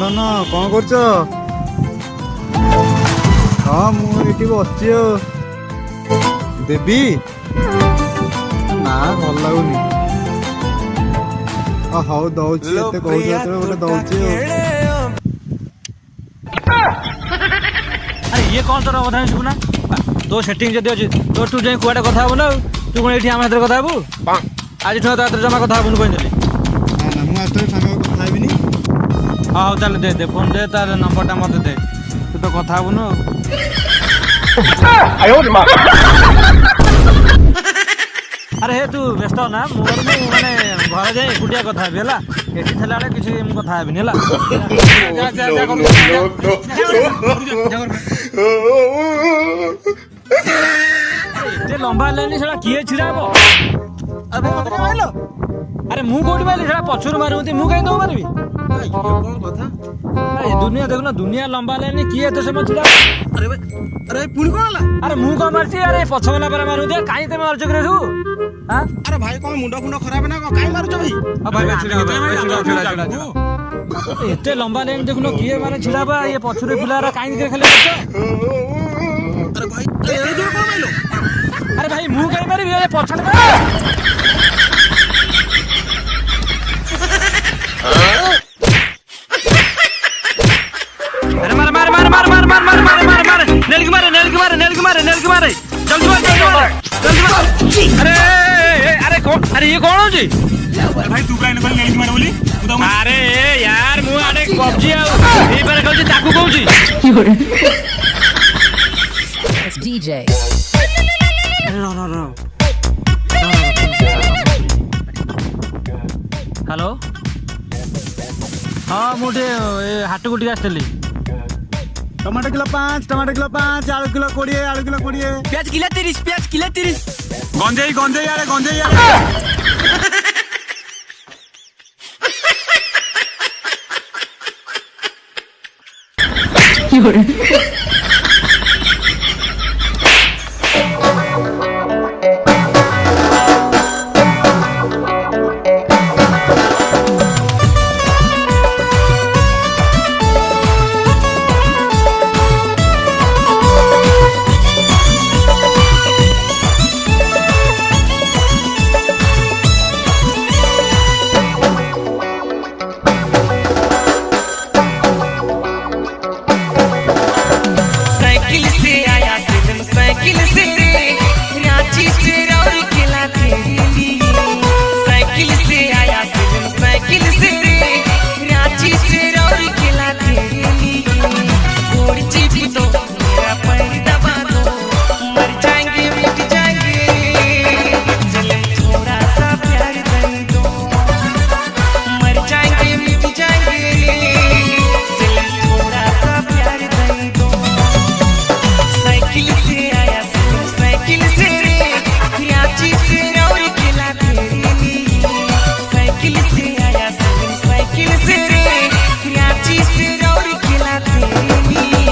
चंदन कौन कर? हाँ मुझे बस देवी ना भल लगुनि। हौ दौची गोटे दौची। अरे ये कौन तोर कथा शुना तो सेटिंग जदि अच्छी तो तू जाई कुआडे कथा हबु ना तू कोन एठी हम हाथ कथा हबु आज ठो तो जमा कथा हबु कहली ना मु आज तो संग कथा हेबिनी। हां चल दे दे फोन दे तार नंबरटा मत दे तू तो कथा हबु न। आयो रे मां। अरे हे तू व्यस्त ना मोर माने घर जाई कुटिया कथा हेबी हला एठी थला रे किछि हम कथा हेबिनी हला। जा जा जा एते लंबा लाइन सेला किए छिड़ाबो? अरे मते माइलो। अरे मु कोडी माइली सेला पछुर मारुती मु काई दो मारबी? ये कोन कथा? अरे दुनिया देखो ना दुनिया लंबा लाइन किए तो समय छिड़ा। अरे भाई अरे पुणी कोन हला? अरे मु को मारची अरे पछवला पर मारुती काई ते मारछ करे तू? हां अरे भाई कोन मुंडा फुंडा खराब ना काई मारछ भाई? आ भाई छिड़ा एते लंबा लाइन देखनो किए माने छिड़ाबा ये पछुरे पिलारा काई के खाली बच्चा। अरे भाई अरे ए जो कोन माइलो? अरे भाई मु काई मारी ये पछड़ मार। अरे मार मार मार मार मार मार मार मार मार मार नेल के मारे जल्दी मार जल्दी मार। अरे अरे कौन अरे ये कौन हो जी? भाई तू काई नकल नेल के मारे बोली? अरे यार मु आडे पबजी आ ए बारे कहू ताकू कहू छी। DJ हेलो हाँ मुझे हाट को टिके आसली। टमाटर किलो 5 आलू किलो 20 आलू किलो 20 प्याज किलो 30 गंजेई यार You're